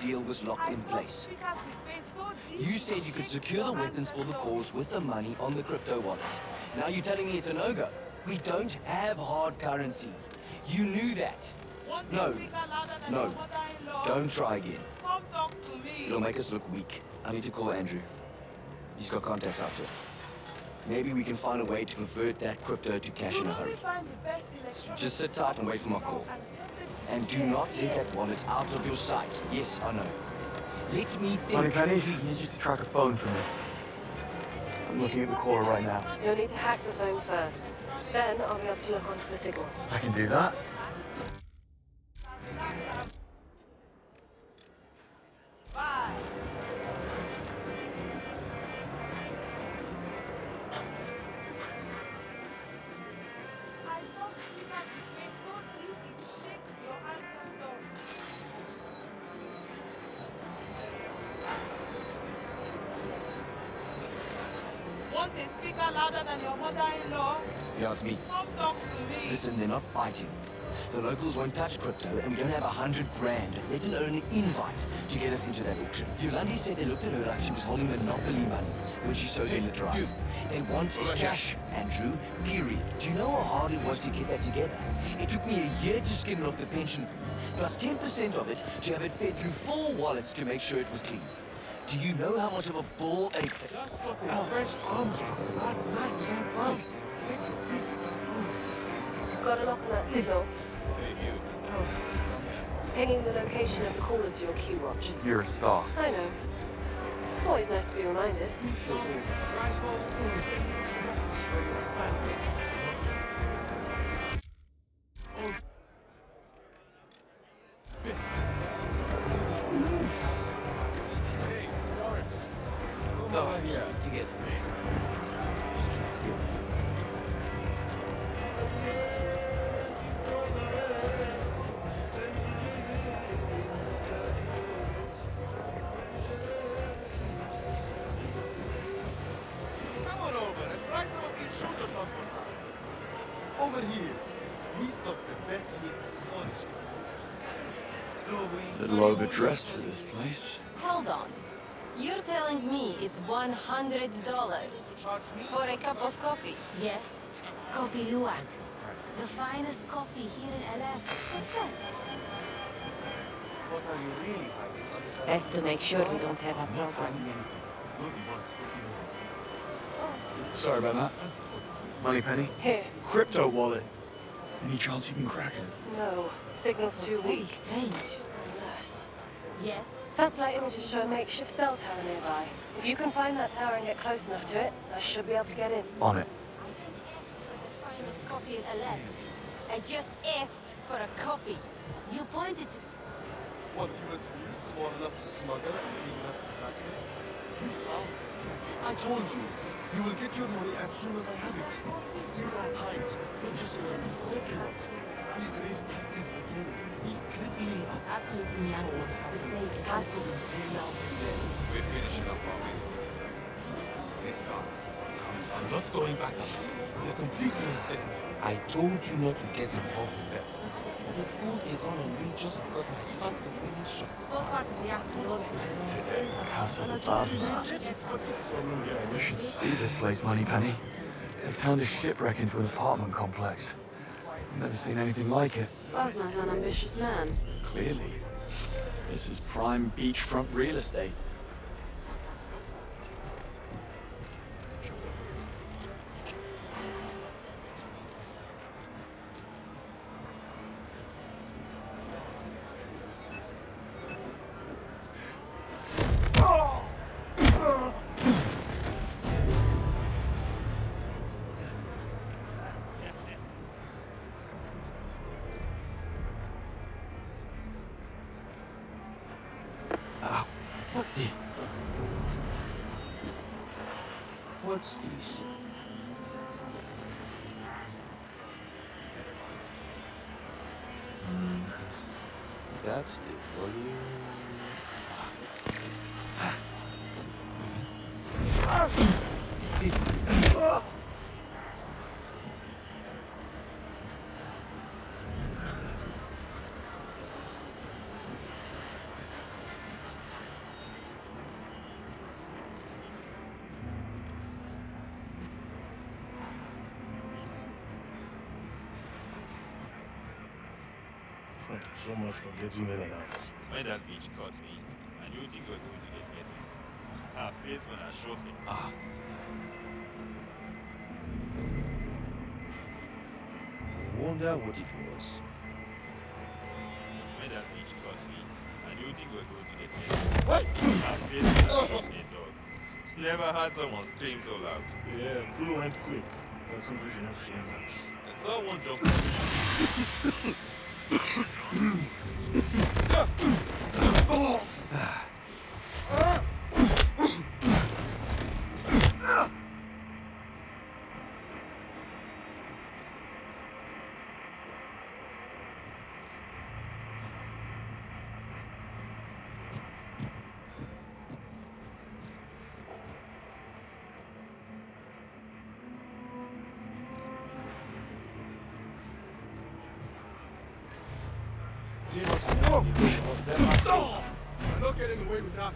deal was locked in place. You said you could secure the weapons for the cause with the money on the crypto wallet. Now you're telling me it's a no-go. We don't have hard currency. You knew that. No. No. Don't try again. It'll make us look weak. I need to call Andrew. He's got contacts out here. Maybe we can find a way to convert that crypto to cash in a hurry. So just sit tight and wait for my call. And do not let that wallet out of your sight. Yes, I know. Let me think. Moneypenny, I need you to track a phone for me. I'm looking at the caller right now. You'll need to hack the phone first. Then I'll be able to look onto the signal. I can do that. Want a speaker louder than your mother-in-law? Yeah, it's me. Come talk to me. Listen, they're not biting. The locals won't touch crypto, and we don't have 100 grand, let alone an invite, to get us into that auction. Yolandi said they looked at her like she was holding monopoly money when she showed them the drive. They want cash, Andrew, period. Do you know how hard it was to get that together? It took me a year to skim it off the pension, plus 10% of it to have it fed through 4 wallets to make sure it was clean. Do you know how much of a ball a... Just got a fresh Armstrong last night. Was that right? Got a lock on that signal. Pinging the location of the caller to your Q watch. You're a star. I know. Always nice to be reminded. Oh, yeah, together. Come on over and try some of these shooter pumpkins. Over here. He's got the best whiskey Scottish. A little overdressed for this place. Hold on. You're telling me it's $100 for a cup of coffee? Yes. Kopi Luwak. The finest coffee here in LA. What's that? What are you really hiding? That's to make sure we don't have a Not problem. hiding anything. Not once. Sorry about that. Moneypenny? Here. Crypto wallet. Any chance you can crack it? No. Signal's too Very weak. strange. Unless... Yes. Satellite images show a makeshift cell tower nearby. If you can find that tower and get close enough to it, I should be able to get in. On it. Finest coffee in LA. I just asked for a coffee. You pointed to... What, you must be smart enough to smuggle it and big enough to crack it? I told you. You will get your money as soon as I have it. Things are tight. Don't just Please raise taxes again. He's crippling us. Absolutely nothing. It's a fake. It has to be. We're finishing up our business. This car. I'm not going back up. They're completely insane. I told you not to get involved with them. They pulled a gun on me just because I sunk the winning shot. It's all part of the act of Lord. Today, Casa de Babna. You should see this place, Moneypenny. They've turned a shipwreck into an apartment complex. I've never seen anything like it. Wagner's an ambitious man. Clearly. This is prime beachfront real estate. What the? What's this? That's the volume. so much for getting in and out. When that bitch caught me, I knew things were going to get messy. Her face when I shoved him. I wonder what it was. When that bitch caught me, I knew things were going to get messy. What? Her face when I shoved a dog. Never had someone scream so loud. Yeah, crew went quick. That's something you not so much. I saw one jump to me. I'm not getting away with that.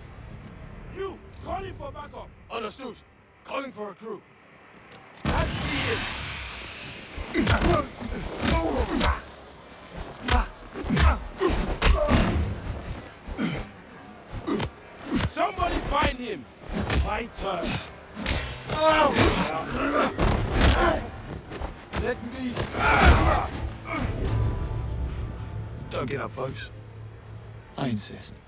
You! Calling for backup! Understood. Calling for a crew. Somebody find him! My turn! Let me... Don't get up, folks. I insist.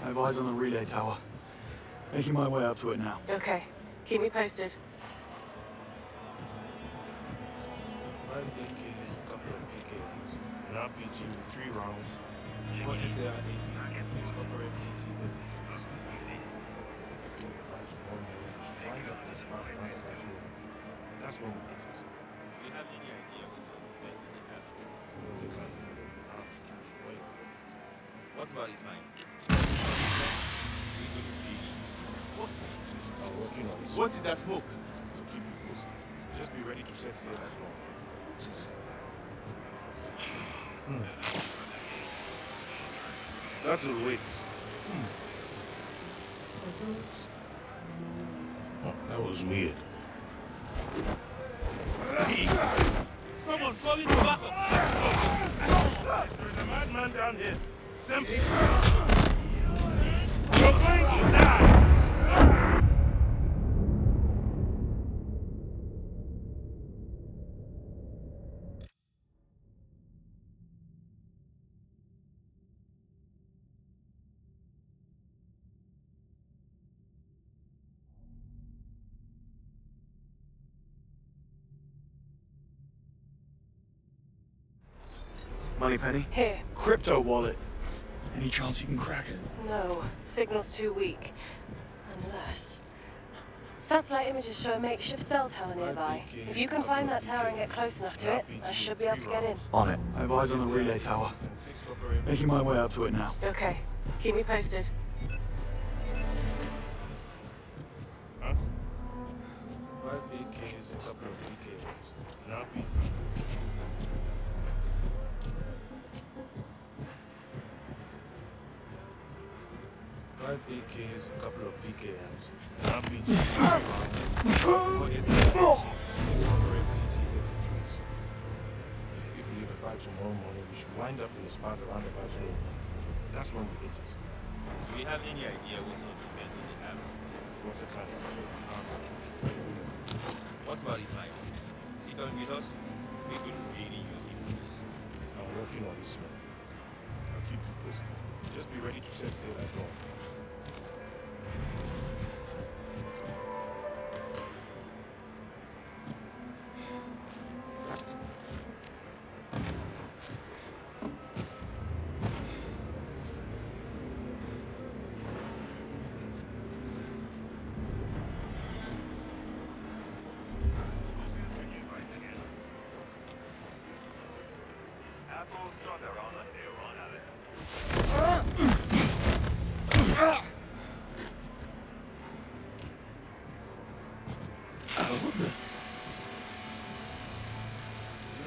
I have eyes on the relay tower. Making my way up to it now. Okay. Keep me posted. 5 AKs, a couple of PKs, an RPG with 3 rounds, 4 SAR-80s, and 6 Opera TT-30s. That's when we hit it. Do you have any idea what sort of defense they have? What about his mind? I'm working on this. What is that smoke? We'll keep you posted. Just be ready to set sail as well. That'll wait. Oh, that was weird. Someone calling for backup! There's a madman down here. Send people. You're going to die! Moneypenny? Here. Crypto wallet. Any chance you can crack it? No. Signal's too weak. Unless... Satellite images show a makeshift cell tower nearby. If you can find that tower and get close enough to it, I should be able to get in. On it. I have eyes on the relay tower. Making my way up to it now. Okay. Keep me posted. 5 AKs, a couple of PKs, an RPG. Five AKs, a couple of PKMs, an RPG. What is that? 6 Opera TT-33s. If we leave at 5 tomorrow morning, we should wind up in the spot around the bathroom. That's when we hit it. Do you have any idea what sort of defense they have? What's the kind of What about his mind? Is he coming with us? We could really use him for this. I'm working on this one. I'll keep you posted. Just be ready to set sail at dawn.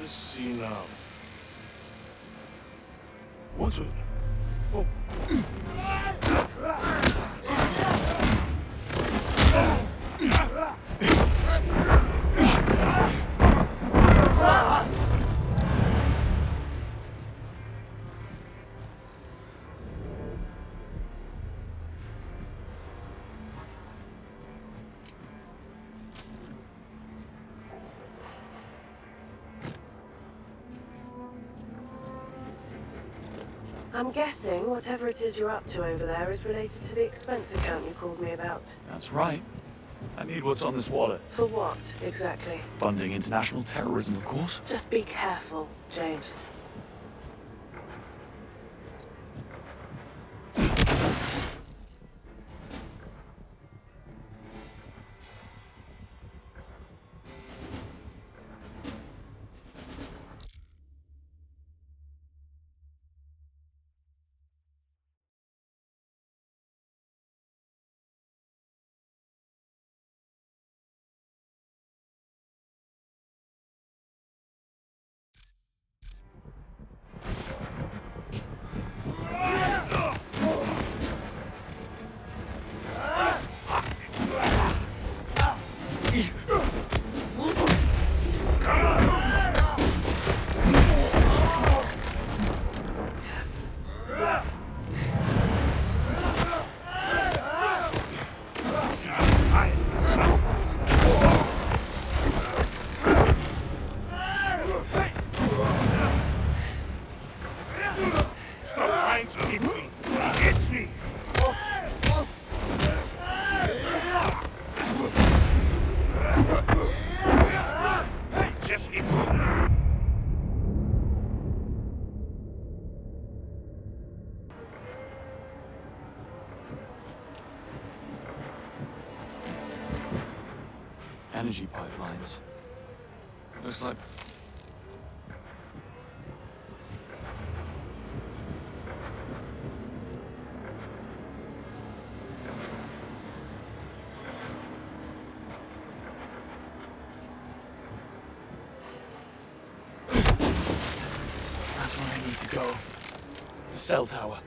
Let's see now. What will... Oh. I'm guessing whatever it is you're up to over there is related to the expense account you called me about. That's right. I need what's on this wallet. For what, exactly? Funding international terrorism, of course. Just be careful, James. Energy pipelines. Looks like... That's where I need to go. The cell tower.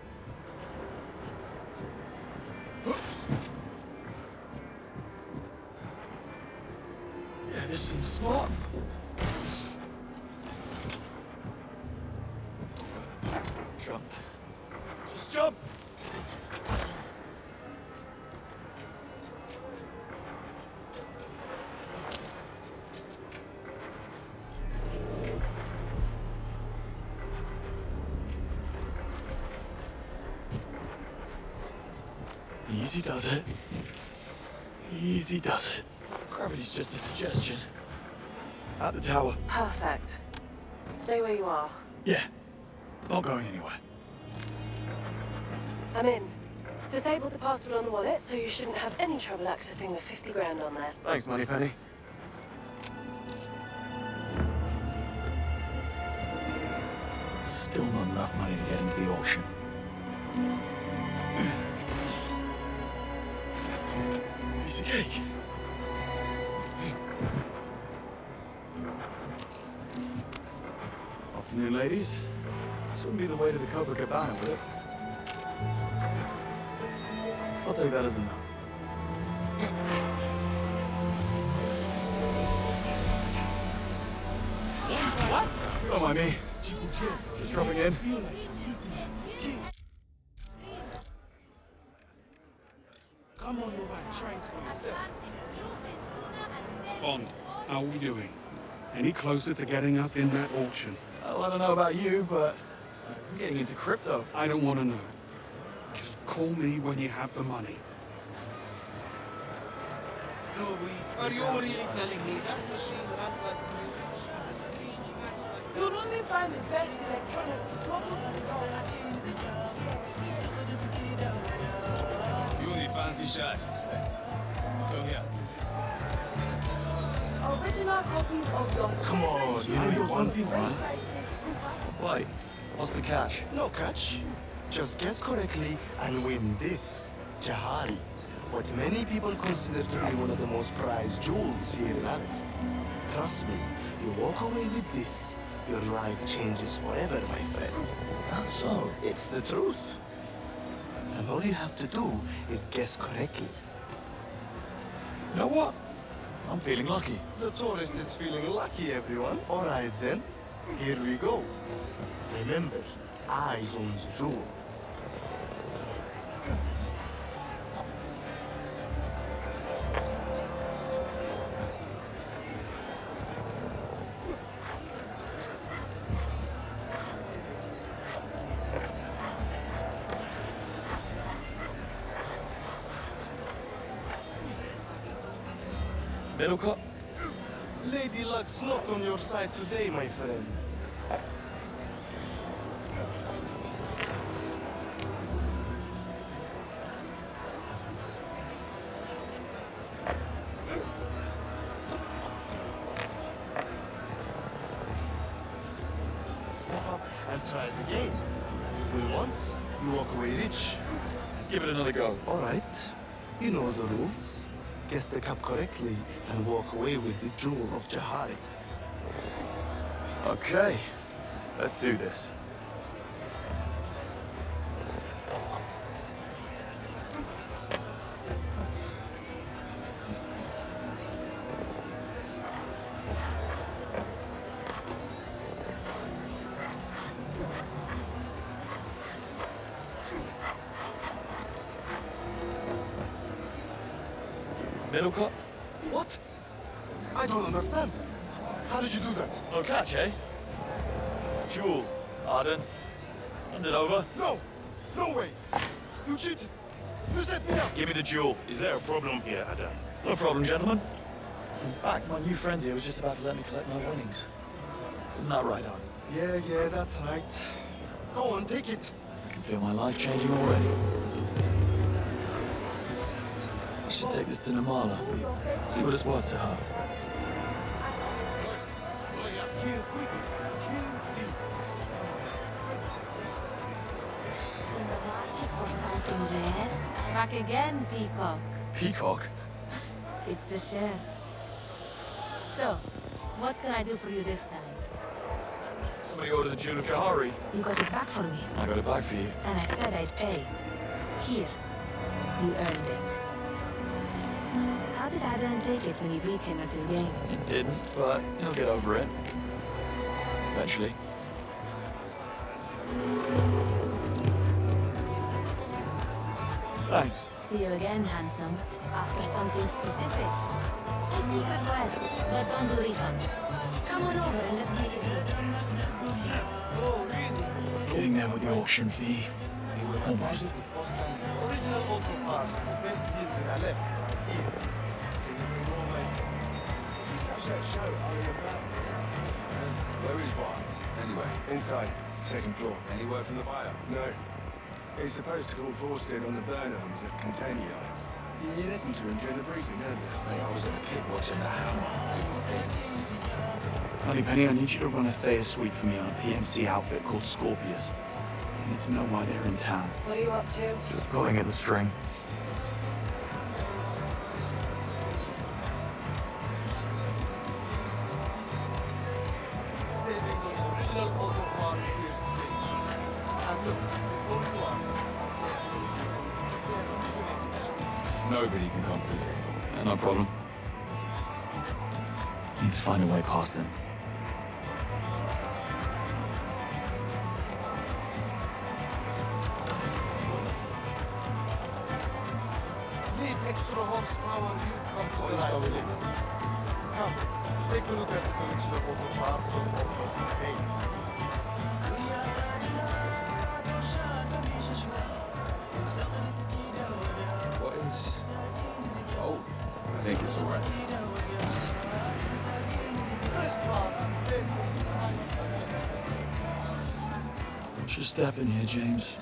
Yeah, this seems smart. Jump. Just jump! Easy does it. Easy does it. Gravity's just a suggestion. At the tower. Perfect. Stay where you are. Yeah. Not going anywhere. I'm in. Disabled the password on the wallet, so you shouldn't have any trouble accessing the 50 grand on there. Thanks, Moneypenny. Still not enough money to get into the auction. Piece of cake. Afternoon, ladies. This wouldn't be the way to the Copacabana, would it? I'll take that as a no. What? Don't mind me. Just dropping in. Come on over and try it for yourself. Bond, how are we doing? Any closer to getting us in that auction? Well, I don't know about you, but I'm getting into crypto. I don't want to know. Just call me when you have the money. Are you really telling me that machine runs like you? You'll only find the best electronics smuggled in the You with your fancy shirt. Go here. Original copies of your... Come on, you know you want it, right? Wait, what's the catch? No catch. Just guess correctly and win this. Jahari. What many people consider to be one of the most prized jewels here in Aleph. Trust me, you walk away with this, your life changes forever, my friend. Is that so? It's the truth. And all you have to do is guess correctly. You know what? I'm feeling lucky. The tourist is feeling lucky, everyone. All right, then. Here we go. Remember, eyes on the jewel. Middle cut? Lady Luck's not on your side today, my friend. Step up and try it again. You win once, you walk away rich. Let's give it another go. All right, you know the rules. Guess the cup correctly and walk away with the jewel of Jahari. Okay, let's do this. Middle cut? What? I don't understand. How did you do that? No catch, eh? Jewel, Arden. Hand it over. No! No way! You cheated! You set me up! Give me the jewel. Is there a problem here, Adam? No problem, gentlemen. In fact, my new friend here was just about to let me collect my winnings. Isn't that right, Arden? Yeah, that's right. Go on, take it. I can feel my life changing already. I should take this to Namala. See what it's worth to her. In the market for something rare? Back again, Peacock. Peacock? It's the shirt. So, what can I do for you this time? Somebody ordered the Jewel of Jahari. You got it back for me, I got it back for you. and I said I'd pay. Here, you earned it. How did Adan take it when you beat him at his game? He didn't, but he'll get over it. Eventually. Thanks. See you again, handsome. After something specific. I'll make requests, but don't do refunds. Come on over and let's make it good. Getting there with the auction fee. Almost. Original auto parts, the best deals in Aleph, right here. Where is Barnes? Anyway, Inside, second floor. any word from the buyer? No. He's supposed to call Forsted on the burner when he's at container yard. You listened to him during the briefing, didn't you? Mate, I was in the pit watching the hammer. Do his thing. Honeypenny, I need you to run a Thea suite for me on a PMC outfit called Scorpius. I need to know why they're in town. What are you up to? Just pulling at the string. Savings on original auto parts here today. And look, before you answer, Nobody can come through here. Yeah, no problem. Need to find a way past them. need extra horsepower, you come to the right place. Come, take a look at the collection of auto parts on auto paint. What is... Oh, I think it's all right. This part is dead. Watch your step in here, James.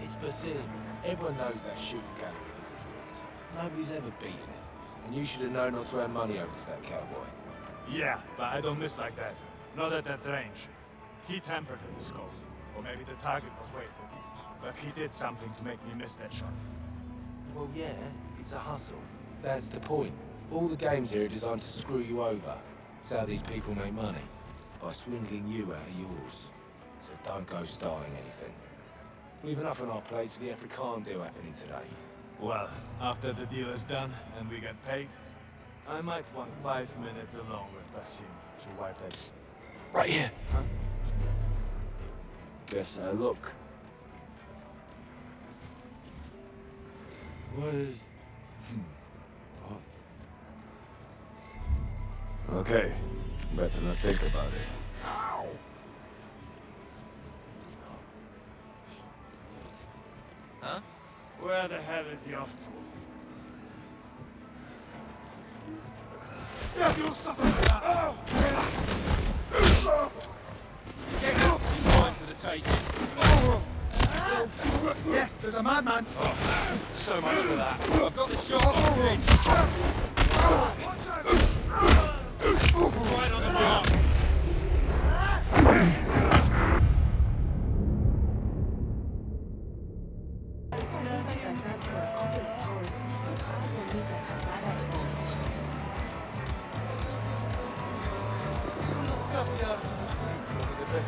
It's Basim. Everyone knows that shooting gallery is rigged. Nobody's ever beaten it. And you should have known not to hand money over to that cowboy. Yeah, but I don't miss like that. Not at that range. He tampered with the scope. Or maybe the target was weighted. But he did something to make me miss that shot. Well, yeah, it's a hustle. That's the point. All the games here are designed to screw you over. It's how these people make money. By swindling you out of yours. So don't go starting anything. We've enough on our plates with the African deal happening today. Well, after the deal is done and we get paid, I might want 5 minutes alone with Basim to wipe that... Right here. Guess so, look. What is... Okay, better not think about it. Huh? Where the hell is he off to? Yeah, you suffer for that! Get up! He's mine for the taking. Yes, there's a madman! So much for that. I've got the shot on the right on the mark. From the scrapyard to the streets over the best